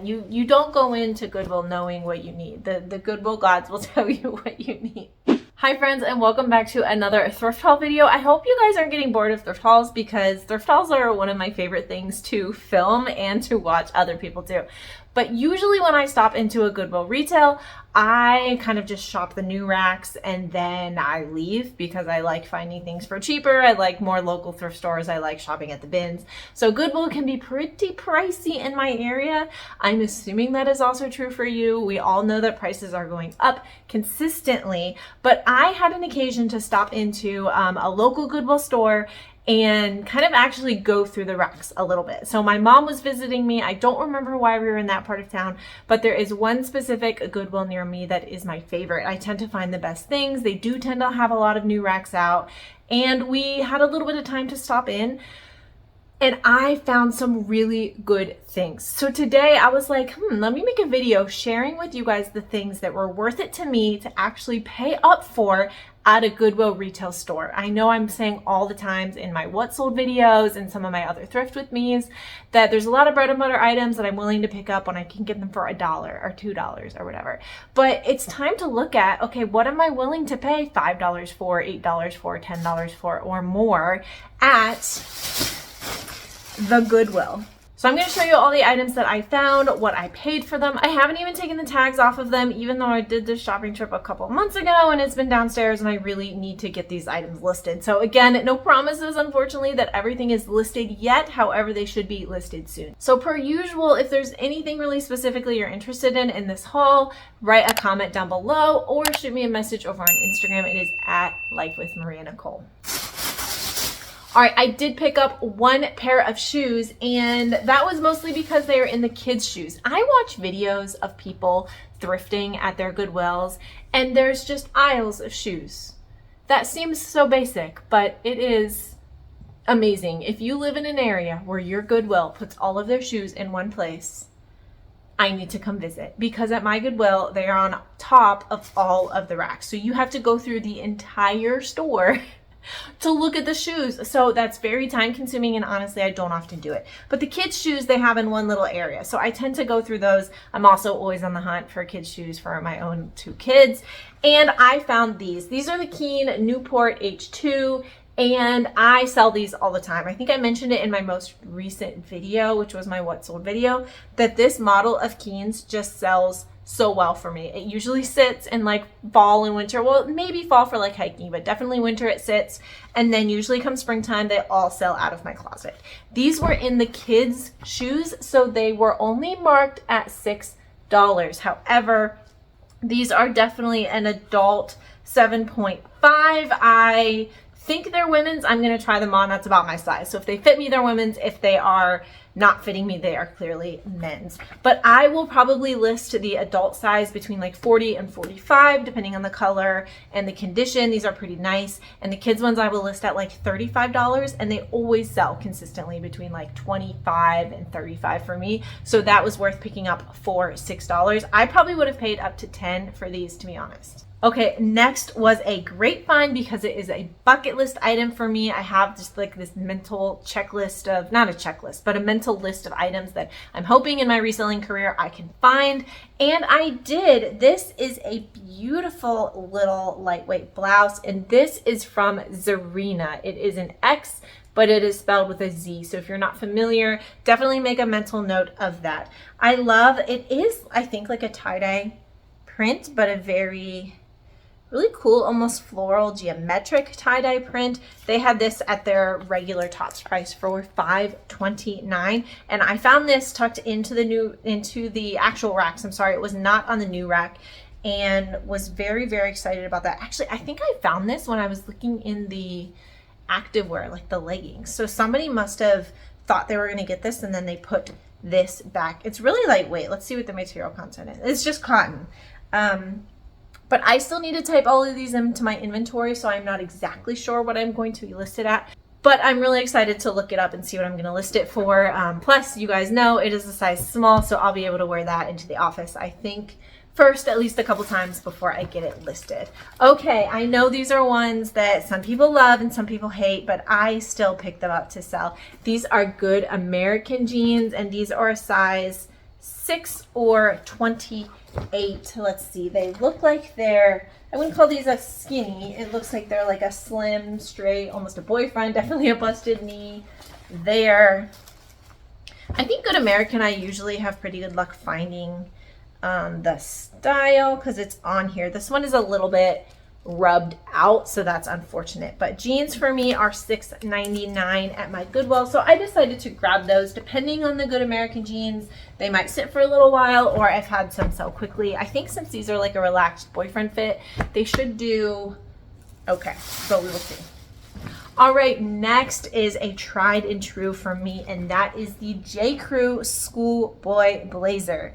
You don't go into Goodwill knowing what you need. The Goodwill gods will tell you what you need. Hi friends, and welcome back to another thrift haul video. I hope you guys aren't getting bored of thrift hauls, because thrift hauls are one of my favorite things to film and to watch other people do. But usually when I stop into a Goodwill retail, I kind of just shop the new racks and then I leave, because I like finding things for cheaper. I like more local thrift stores. I like shopping at the bins. So Goodwill can be pretty pricey in my area. I'm assuming that is also true for you. We all know that prices are going up consistently, but I had an occasion to stop into a local Goodwill store and kind of actually go through the racks a little bit. So my mom was visiting me. I don't remember why we were in that part of town, but there is one specific Goodwill near me that is my favorite. I tend to find the best things. They do tend to have a lot of new racks out, and we had a little bit of time to stop in, and I found some really good things. So today I was like, let me make a video sharing with you guys the things that were worth it to me to actually pay up for at a Goodwill retail store. I know I'm saying all the times in my what sold videos and some of my other thrift with me's that there's a lot of bread and butter items that I'm willing to pick up when I can get them for $1 or $2 or whatever. But it's time to look at, okay, what am I willing to pay $5 for, $8 for, $10 for, or more at the Goodwill? So I'm going to show you all the items that I found, what I paid for them. I haven't even taken the tags off of them, even though I did this shopping trip a couple of months ago and it's been downstairs, and I really need to get these items listed. So again, no promises, unfortunately, that everything is listed yet. However, they should be listed soon. So per usual, if there's anything really specifically you're interested in this haul, write a comment down below or shoot me a message over on Instagram. It is at @LifeWithMariaNicole. All right, I did pick up one pair of shoes, and that was mostly because they are in the kids' shoes. I watch videos of people thrifting at their Goodwills, and there's just aisles of shoes. That seems so basic, but it is amazing. If you live in an area where your Goodwill puts all of their shoes in one place, I need to come visit, because at my Goodwill, they are on top of all of the racks. So you have to go through the entire store to look at the shoes. So that's very time consuming, and honestly, I don't often do it. But the kids' shoes they have in one little area, so I tend to go through those. I'm also always on the hunt for kids' shoes for my own 2 kids, and I found these. These are the Keen Newport H2, and I sell these all the time. I think I mentioned it in my most recent video, which was my what sold video, that this model of Keens just sells so well for me. It usually sits in like fall and winter. Well, maybe fall for like hiking, but definitely winter it sits. And then usually come springtime, they all sell out of my closet. These were in the kids' shoes, so they were only marked at $6. However, these are definitely an adult 7.5. I think they're women's. I'm going to try them on. That's about my size. So if they fit me, they're women's. If they are not fitting me, they are clearly men's. But I will probably list the adult size between like 40 and 45, depending on the color and the condition. These are pretty nice. And the kids ones I will list at like $35, and they always sell consistently between like 25 and 35 for me. So that was worth picking up for $6. I probably would have paid up to 10 for these, to be honest. Okay, next was a great find, because it is a bucket list item for me. I have just like this mental checklist of, not a checklist, but a mental list of items that I'm hoping in my reselling career I can find. And I did. This is a beautiful little lightweight blouse, and this is from Zarena. It is an X, but it is spelled with a Z. So if you're not familiar, definitely make a mental note of that. I love, it is, I think, like a tie-dye print, but a very really cool, almost floral, geometric tie-dye print. They had this at their regular tops price for $5.29, and I found this tucked into the actual racks. I'm sorry, it was not on the new rack, and was very, very excited about that. Actually, I think I found this when I was looking in the activewear, like the leggings. So somebody must have thought they were going to get this, and then they put this back. It's really lightweight. Let's see what the material content is. It's just cotton. But I still need to type all of these into my inventory, so I'm not exactly sure what I'm going to be listed at. But I'm really excited to look it up and see what I'm going to list it for. Plus, you guys know it is a size small, so I'll be able to wear that into the office, I think, first at least a couple times before I get it listed. Okay, I know these are ones that some people love and some people hate, but I still pick them up to sell. These are good American jeans, and these are a size 6 or 28. Let's see, they look like they're, I wouldn't call these a skinny. It looks like they're like a slim, straight, almost a boyfriend, definitely a busted knee there. I think Good American, I usually have pretty good luck finding the style because it's on here. This one is a little bit rubbed out, so that's unfortunate, but jeans for me are $6.99 at my Goodwill, so I decided to grab those. Depending on the Good American jeans, they might sit for a little while, or I've had some sell quickly. I think since these are like a relaxed boyfriend fit, they should do okay, but we will see. All right, next is a tried and true for me, and that is the J.Crew schoolboy blazer.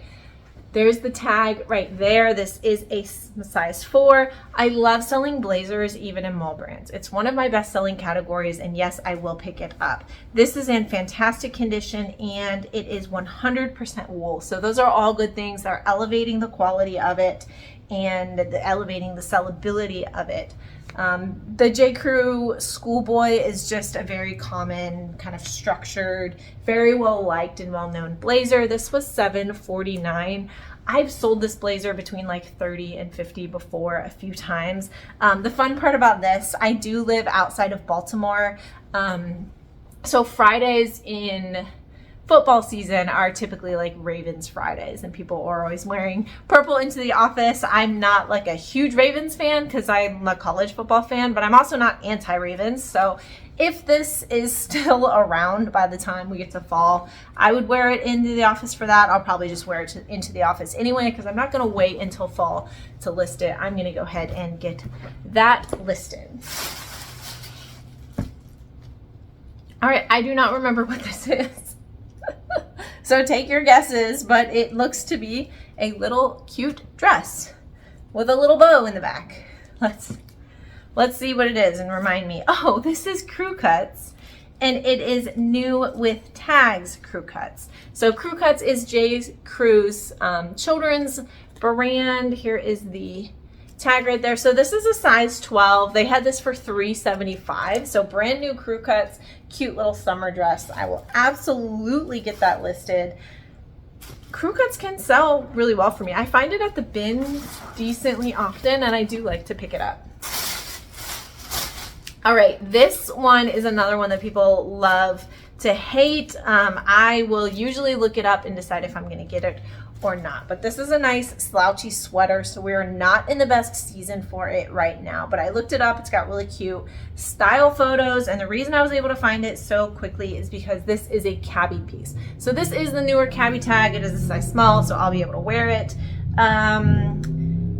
There's the tag right there. This is a size 4. I love selling blazers even in mall brands. It's one of my best selling categories, and yes, I will pick it up. This is in fantastic condition and it is 100% wool. So those are all good things that are elevating the quality of it and elevating the sellability of it. The J.Crew schoolboy is just a very common, kind of structured, very well liked and well known blazer. This was $7.49. I've sold this blazer between like 30 and 50 before a few times. The fun part about this, I do live outside of Baltimore. So Fridays in football season are typically like Ravens Fridays, and people are always wearing purple into the office. I'm not like a huge Ravens fan because I'm a college football fan, but I'm also not anti-Ravens. So if this is still around by the time we get to fall, I would wear it into the office for that. I'll probably just wear it into the office anyway because I'm not going to wait until fall to list it. I'm going to go ahead and get that listed. All right, I do not remember what this is. So take your guesses, but it looks to be a little cute dress with a little bow in the back. Let's see what it is and remind me. Oh, this is Crewcuts, and it is new with tags Crewcuts. So Crewcuts is J.Crew's children's brand. Here is the tag right there. So this is a size 12. They had this for $3.75. So brand new Crewcuts, cute little summer dress. I will absolutely get that listed. Crewcuts can sell really well for me. I find it at the bins decently often, and I do like to pick it up. All right, this one is another one that people love to hate. I will usually look it up and decide if I'm going to get it or not, but this is a nice slouchy sweater, so we're not in the best season for it right now, but I looked it up. It's got really cute style photos, and the reason I was able to find it so quickly is because this is a Cabbie piece. So this is the newer Cabbie tag. It is a size small, so I'll be able to wear it.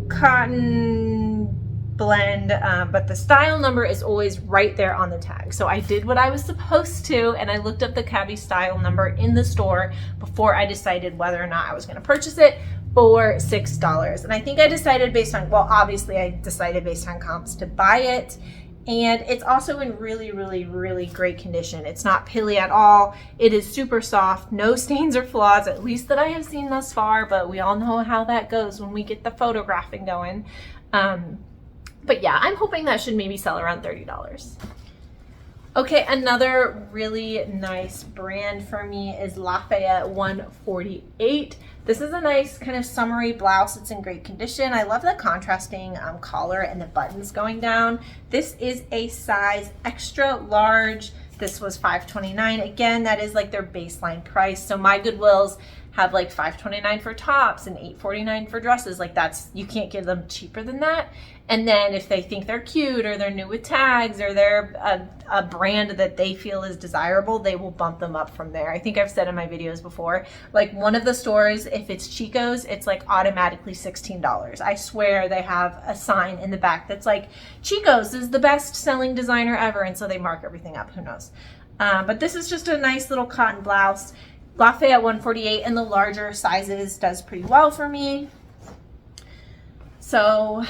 Cotton blend, but the style number is always right there on the tag. So I did what I was supposed to, and I looked up the Cabbie style number in the store before I decided whether or not I was going to purchase it for $6. And I think I decided based on, well, obviously I decided based on comps to buy it. And it's also in really, really, really great condition. It's not pilly at all. It is super soft, no stains or flaws, at least that I have seen thus far, but we all know how that goes when we get the photographing going. But yeah, I'm hoping that should maybe sell around $30. Okay, another really nice brand for me is Lafayette 148. This is a nice kind of summery blouse. It's in great condition. I love the contrasting collar and the buttons going down. This is a size extra large. This was $5.29. Again, that is like their baseline price. So my Goodwills have like $5.29 for tops and $8.49 for dresses. Like that's, you can't give them cheaper than that. And then if they think they're cute or they're new with tags or they're a brand that they feel is desirable, they will bump them up from there. I think I've said in my videos before, like one of the stores, if it's Chico's, it's like automatically $16. I swear they have a sign in the back that's like, Chico's is the best selling designer ever. And so they mark everything up, who knows? But this is just a nice little cotton blouse. Lafayette 148 in the larger sizes does pretty well for me. So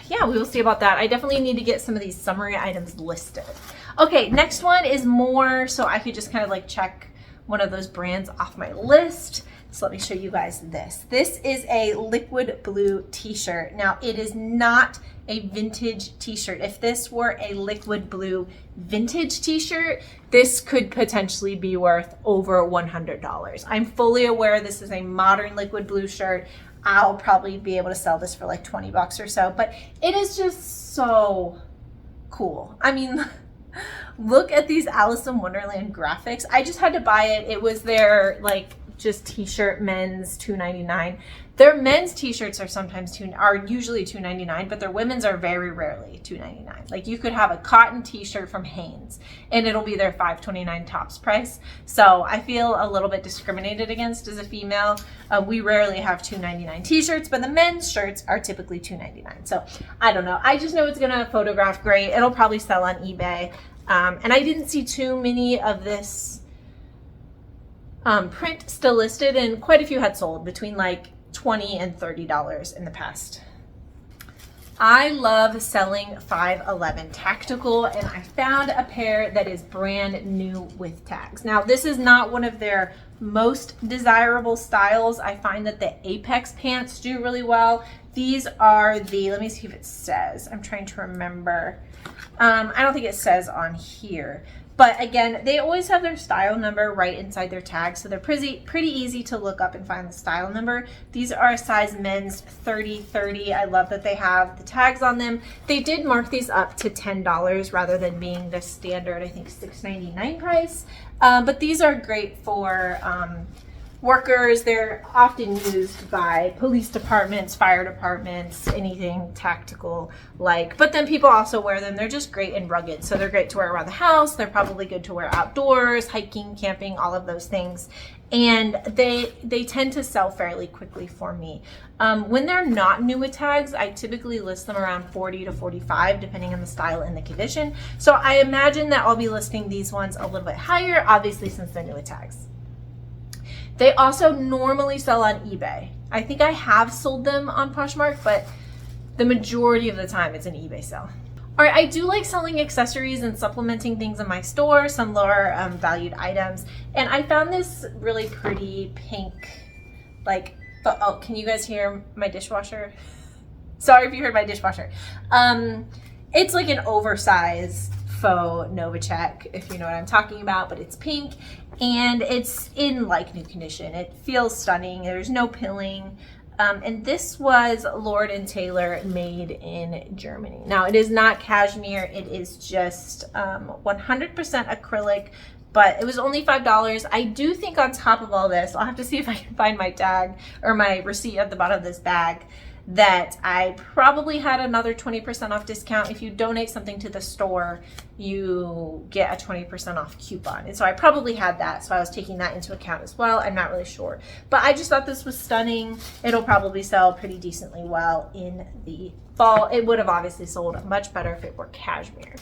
yeah, we will see about that. I definitely need to get some of these summery items listed. Okay, next one is more so I could just kind of like check one of those brands off my list. So let me show you guys this. This is a liquid blue t-shirt. Now it is not a vintage t-shirt. If this were a liquid blue vintage t-shirt, this could potentially be worth over $100. I'm fully aware this is a modern liquid blue shirt. I'll probably be able to sell this for like 20 bucks or so, but it is just so cool. I mean, look at these Alice in Wonderland graphics. I just had to buy it. It was their like just t-shirt men's $2.99. Their men's t-shirts are usually $2.99, but their women's are very rarely $2.99. Like you could have a cotton t-shirt from Hanes and it'll be their $5.29 tops price. So I feel a little bit discriminated against as a female. We rarely have $2.99 t-shirts, but the men's shirts are typically $2.99. So I don't know. I just know it's gonna photograph great. It'll probably sell on eBay. And I didn't see too many of this print still listed, and quite a few had sold between like $20 and $30 in the past. I love selling 511 tactical, and I found a pair that is brand new with tags. Now this is not one of their most desirable styles. I find that the Apex pants do really well. These are the, let me see if it says, I'm trying to remember. I don't think it says on here. But again, they always have their style number right inside their tag, so they're pretty easy to look up and find the style number. These are a size men's 30-30. I love that they have the tags on them. They did mark these up to $10 rather than being the standard, I think, $6.99 price. But these are great for workers. They're often used by police departments, fire departments, anything tactical like. But then people also wear them. They're just great and rugged. So they're great to wear around the house. They're probably good to wear outdoors, hiking, camping, all of those things. And they tend to sell fairly quickly for me. When they're not new with tags, I typically list them around 40 to 45, depending on the style and the condition. So I imagine that I'll be listing these ones a little bit higher, obviously, since they're new with tags. They also normally sell on eBay. I think I have sold them on Poshmark, but the majority of the time it's an eBay sale. All right, I do like selling accessories and supplementing things in my store, some lower valued items. And I found this really pretty pink, like, oh, can you guys hear my dishwasher? Sorry if you heard my dishwasher. It's like an oversized faux Novacek, if you know what I'm talking about, but it's pink and it's in like new condition. It feels stunning. There's no pilling. And this was Lord & Taylor, made in Germany. Now it is not cashmere. It is just 100% acrylic, but it was only $5. I do think on top of all this, I'll have to see if I can find my tag or my receipt at the bottom of this bag, that I probably had another 20% off discount. If you donate something to the store, you get a 20% off coupon. And so I probably had that, so I was taking that into account as well. I'm not really sure. But I just thought this was stunning. It'll probably sell pretty decently well in the fall. It would have obviously sold much better if it were cashmere.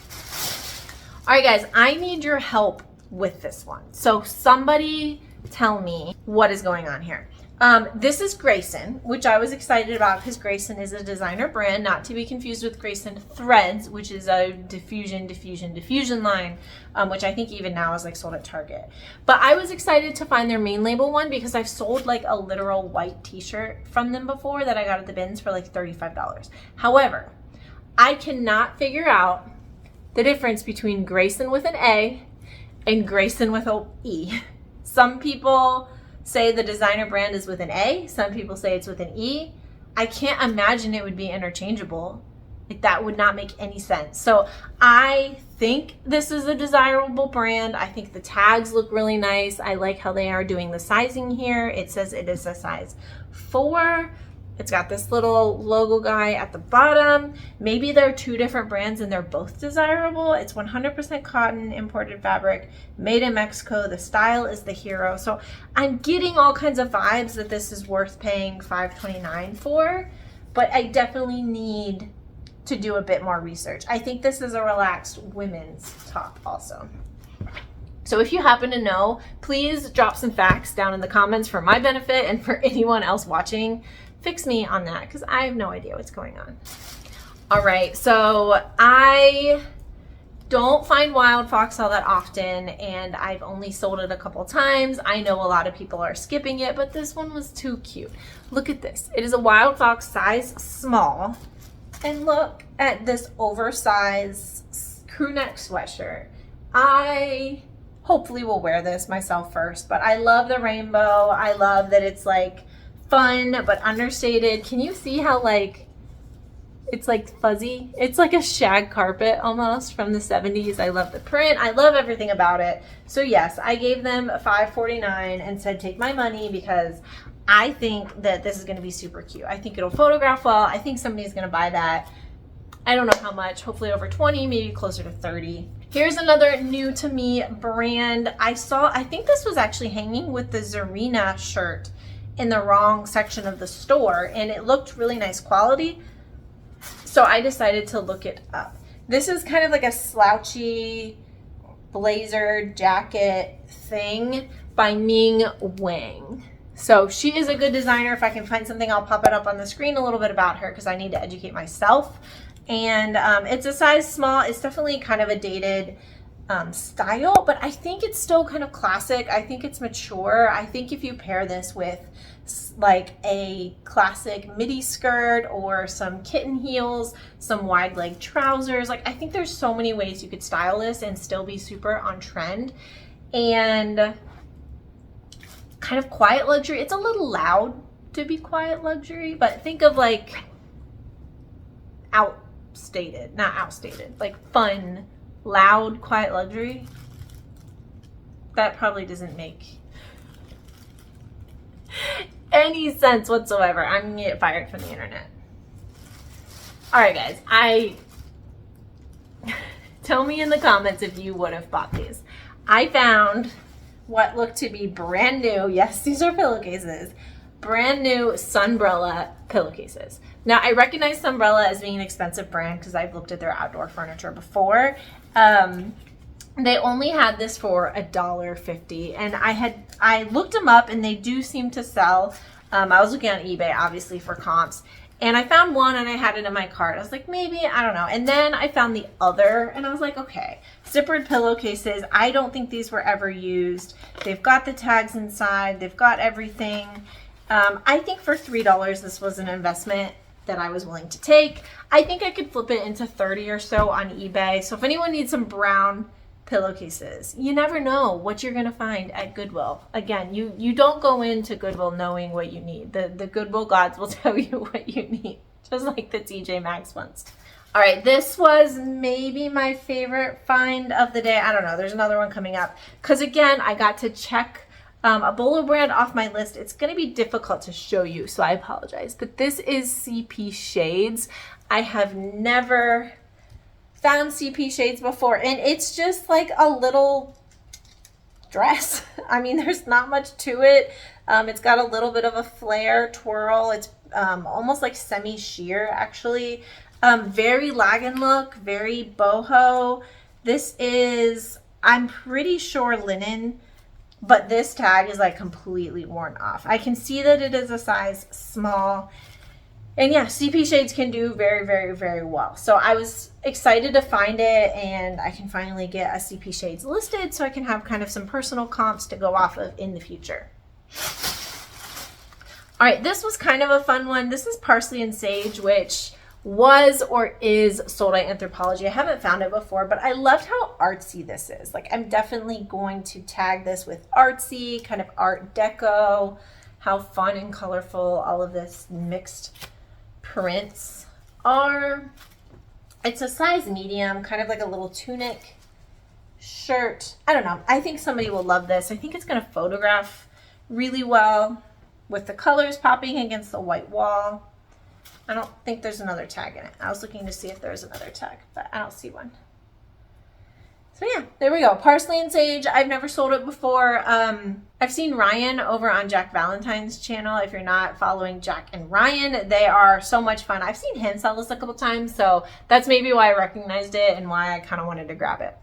All right, guys, I need your help with this one. So somebody tell me what is going on here. This is Grayson, which I was excited about because Grayson is a designer brand, not to be confused with Grayson Threads, which is a diffusion line, which I think even now is like sold at Target. But I was excited to find their main label one because I've sold like a literal white t-shirt from them before that I got at the bins for like $35. However, I cannot figure out the difference between Grayson with an A and Grayson with an E. Some people say the designer brand is with an A. Some people say it's with an E. I can't imagine it would be interchangeable. Like, that would not make any sense. So I think this is a desirable brand. I think the tags look really nice. I like how they are doing the sizing here. It says it is a size 4. It's got this little logo guy at the bottom. Maybe they're two different brands and they're both desirable. It's 100% cotton, imported fabric, made in Mexico. The style is the hero. So I'm getting all kinds of vibes that this is worth paying $5.29 for, but I definitely need to do a bit more research. I think this is a relaxed women's top also. So if you happen to know, please drop some facts down in the comments for my benefit and for anyone else watching. Fix me on that because I have no idea what's going on. All right, so I don't find wild fox all that often, and I've only sold it a couple times. I know a lot of people are skipping it, but this one was too cute. Look at this. It is a wild fox size small, and look at this oversized crew neck sweatshirt. I hopefully will wear this myself first, but I love the rainbow. I love that it's like fun but understated. Can you see how like it's like fuzzy? It's like a shag carpet almost from the 70s. I love the print. I love everything about it. So yes, I gave them $5.49 and said take my money because I think that this is going to be super cute. I think it'll photograph well. I think somebody's going to buy that. I don't know how much, hopefully over 20, maybe closer to 30. Here's another new to me brand. I think this was actually hanging with the Zarena shirt in the wrong section of the store, and it looked really nice quality. So I decided to look it up. This is kind of like a slouchy blazer jacket thing by Ming Wang. So she is a good designer. If I can find something, I'll pop it up on the screen a little bit about her because I need to educate myself. And it's a size small. It's definitely kind of a dated style, but I think it's still kind of classic. I think it's mature. I think if you pair this with like a classic midi skirt or some kitten heels, some wide leg trousers, like I think there's so many ways you could style this and still be super on trend. And kind of quiet luxury. It's a little loud to be quiet luxury, but think of like not outstated, like fun, loud, quiet luxury. That probably doesn't make any sense whatsoever. I'm gonna get fired from the internet. All right, guys, tell me in the comments if you would have bought these. I found what looked to be brand new. Yes, these are pillowcases. Brand new Sunbrella pillowcases. Now, I recognize Sunbrella as being an expensive brand because I've looked at their outdoor furniture before. They only had this for $1.50, and I looked them up, and they do seem to sell. I was looking on eBay, obviously, for comps, and I found one, and I had it in my cart. I was like, maybe, I don't know. And then I found the other, and I was like, okay, zippered pillowcases. I don't think these were ever used. They've got the tags inside. They've got everything. I think for $3, this was an investment that I was willing to take. I think I could flip it into 30 or so on eBay. So if anyone needs some brown pillowcases, you never know what you're going to find at Goodwill. Again, you don't go into Goodwill knowing what you need. The Goodwill gods will tell you what you need, just like the TJ Maxx ones. All right, this was maybe my favorite find of the day. I don't know. There's another one coming up because, again, I got to check a bolo brand off my list. It's going to be difficult to show you, so I apologize. But this is CP Shades. I have never found CP Shades before, and it's just like a little dress. I mean, there's not much to it. It's got a little bit of a flare twirl. It's almost like semi-sheer, actually. Very lagging look, very boho. This is, I'm pretty sure, linen, but this tag is like completely worn off. I can see that it is a size small. And yeah, CP Shades can do very, very, very well. So I was excited to find it, and I can finally get a CP Shades listed so I can have kind of some personal comps to go off of in the future. All right, this was kind of a fun one. This is Parsley and Sage, which was or is sold at Anthropologie. I haven't found it before, but I loved how artsy this is. Like, I'm definitely going to tag this with artsy, kind of art deco, how fun and colorful all of this mixed prints are. It's a size medium, kind of like a little tunic shirt. I don't know. I think somebody will love this. I think it's going to photograph really well with the colors popping against the white wall. I don't think there's another tag in it. I was looking to see if there's another tag, but I don't see one. So yeah, there we go. Parsley and Sage. I've never sold it before. I've seen Ryan over on Jack Valentine's channel. If you're not following Jack and Ryan, they are so much fun. I've seen him sell this a couple times, so that's maybe why I recognized it and why I kind of wanted to grab it.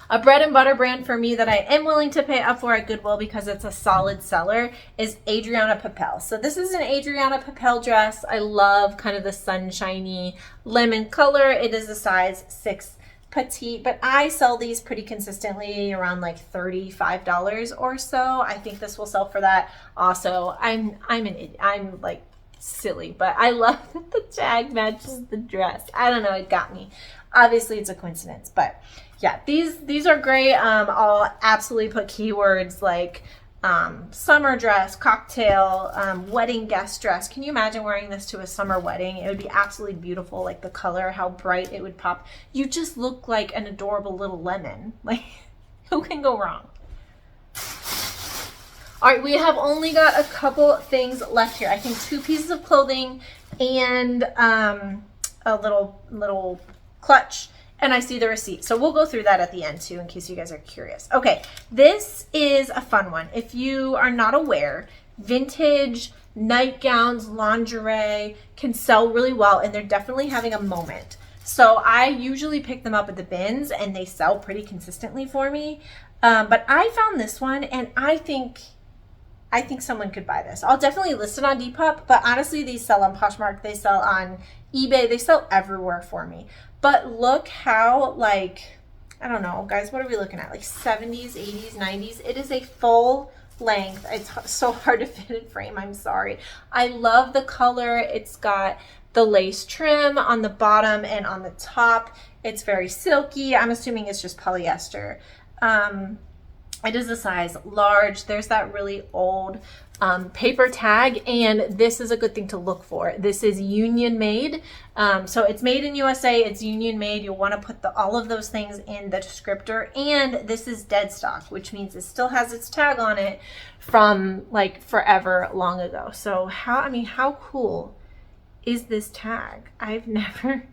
A bread and butter brand for me that I am willing to pay up for at Goodwill because it's a solid seller is Adrianna Papell. So this is an Adrianna Papell dress. I love kind of the sunshiny lemon color. It is a size 6 petite, but I sell these pretty consistently around like $35 or so. I think this will sell for that. Also, I'm like silly, but I love that the tag matches the dress. I don't know, it got me. Obviously it's a coincidence, but yeah, these are great. I'll absolutely put keywords like summer dress, cocktail, wedding guest dress. Can you imagine wearing this to a summer wedding? It would be absolutely beautiful. Like the color, how bright it would pop. You just look like an adorable little lemon. Like, who can go wrong? All right, we have only got a couple things left here. I think 2 pieces of clothing and a little clutch. And I see the receipt. So we'll go through that at the end too, in case you guys are curious. Okay, this is a fun one. If you are not aware, vintage nightgowns, lingerie can sell really well, and they're definitely having a moment. So I usually pick them up at the bins and they sell pretty consistently for me. But I found this one and I think someone could buy this. I'll definitely list it on Depop, but honestly, these sell on Poshmark, they sell on eBay, they sell everywhere for me. But look how, like, I don't know, guys, what are we looking at? Like 70s, 80s, 90s. It is a full length. It's so hard to fit in frame. I'm sorry. I love the color. It's got the lace trim on the bottom and on the top. It's very silky. I'm assuming it's just polyester. It is a size large. There's that really old paper tag, and this is a good thing to look for. This is union made. So it's made in USA, it's union made. You'll want to put all of those things in the descriptor, and this is dead stock, which means it still has its tag on it from like forever long ago. So how cool is this tag? I've never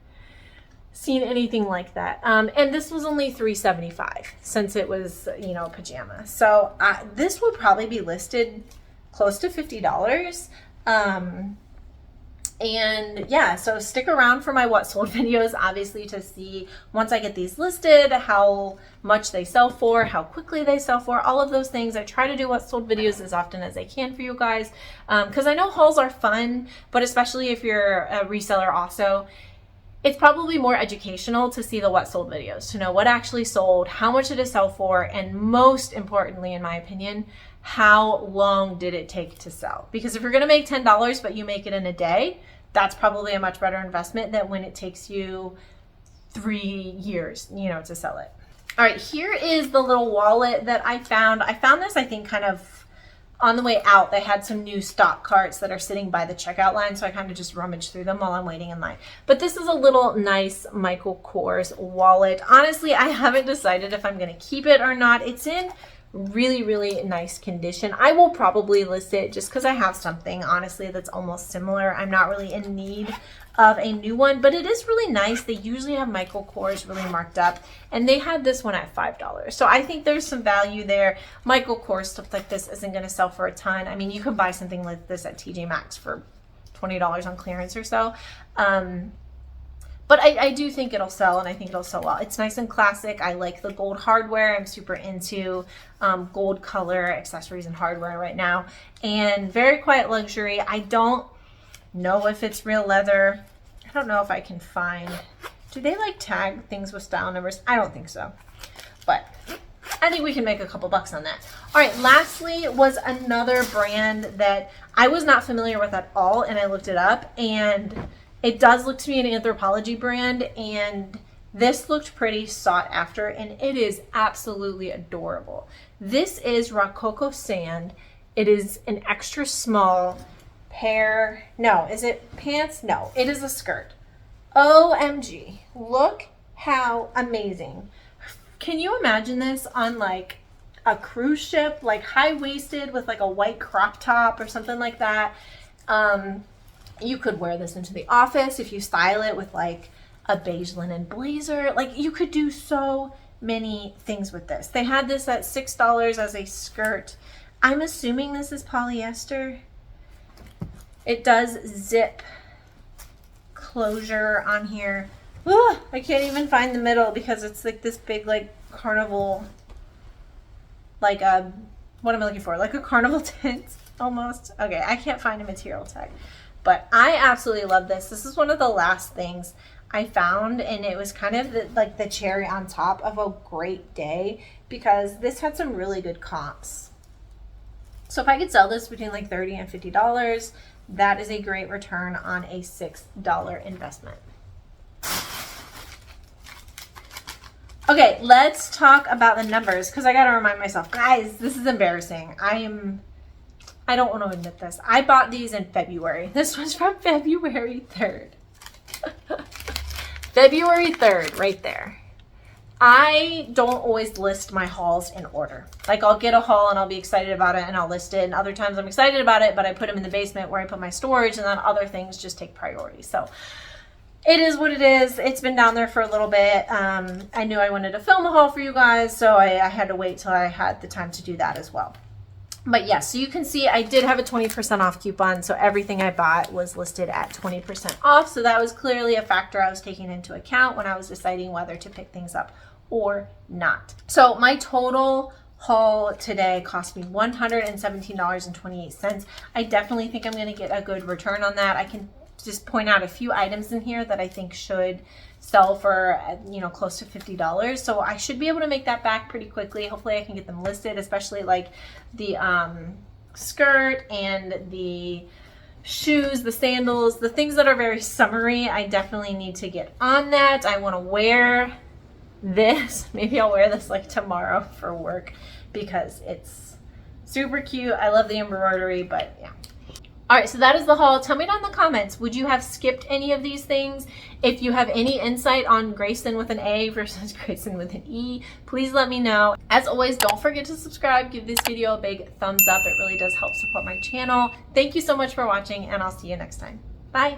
seen anything like that. And this was only $3.75 since it was, you know, pajama. So this would probably be listed close to $50. And yeah, so stick around for my what sold videos, obviously, to see once I get these listed, how much they sell for, how quickly they sell for, all of those things. I try to do what sold videos as often as I can for you guys, because I know hauls are fun, but especially if you're a reseller also, it's probably more educational to see the what sold videos, to know what actually sold, how much did it sell for, and most importantly, in my opinion, how long did it take to sell? Because if you're gonna make $10 but you make it in a day, that's probably a much better investment than when it takes you 3 years, you know, to sell it. All right, here is the little wallet that I found. I found this, I think, kind of on the way out. They had some new stock carts that are sitting by the checkout line, so I kind of just rummaged through them while I'm waiting in line. But this is a little nice Michael Kors wallet. Honestly, I haven't decided if I'm gonna keep it or not. It's in really nice condition. I will probably list it just because I have something, honestly, that's almost similar. I'm not really in need of a new one, but it is really nice. They usually have Michael Kors really marked up, and they had this one at $5. So I think there's some value there. Michael Kors stuff like this isn't going to sell for a ton. I mean, you can buy something like this at TJ Maxx for $20 on clearance or so. But I do think it'll sell, and I think it'll sell well. It's nice and classic. I like the gold hardware. I'm super into gold color accessories and hardware right now. And very quiet luxury. I don't know if it's real leather. I don't know if I can find. Do they like tag things with style numbers? I don't think so. But I think we can make a couple bucks on that. All right, lastly was another brand that I was not familiar with at all, and I looked it up, and it does look to be an Anthropologie brand, and this looked pretty sought after, and it is absolutely adorable. This is Rococo Sand. It is an extra small pair. No, is it pants? No, it is a skirt. OMG, look how amazing. Can you imagine this on like a cruise ship, like high-waisted with like a white crop top or something like that? You could wear this into the office if you style it with like a beige linen blazer. Like, you could do so many things with this. They had this at $6 as a skirt. I'm assuming this is polyester. It does zip closure on here. Ooh, I can't even find the middle because it's like this big like carnival, like a, what am I looking for? Like a carnival tent almost. Okay, I can't find a material tag, but I absolutely love this. This is one of the last things I found, and it was kind of like the cherry on top of a great day because this had some really good comps. So if I could sell this between like $30 and $50, that is a great return on a $6 investment. Okay, let's talk about the numbers because I got to remind myself, guys, this is embarrassing. I don't want to admit this. I bought these in February. This was from February 3rd. February 3rd, right there. I don't always list my hauls in order. Like I'll get a haul and I'll be excited about it and I'll list it. And other times I'm excited about it, but I put them in the basement where I put my storage, and then other things just take priority. So it is what it is. It's been down there for a little bit. I knew I wanted to film a haul for you guys, so I had to wait till I had the time to do that as well. But yes, so you can see I did have a 20% off coupon, so everything I bought was listed at 20% off. So that was clearly a factor I was taking into account when I was deciding whether to pick things up or not. So my total haul today cost me $117.28. I definitely think I'm going to get a good return on that. I can just point out a few items in here that I think should sell for, you know, close to $50. So I should be able to make that back pretty quickly. Hopefully I can get them listed, especially like the skirt and the shoes, the sandals, the things that are very summery. I definitely need to get on that. I want to wear this. Maybe I'll wear this like tomorrow for work because it's super cute. I love the embroidery, but yeah. All right, so that is the haul. Tell me down in the comments, would you have skipped any of these things? If you have any insight on Grayson with an A versus Grayson with an E, please let me know. As always, don't forget to subscribe. Give this video a big thumbs up. It really does help support my channel. Thank you so much for watching, and I'll see you next time. Bye.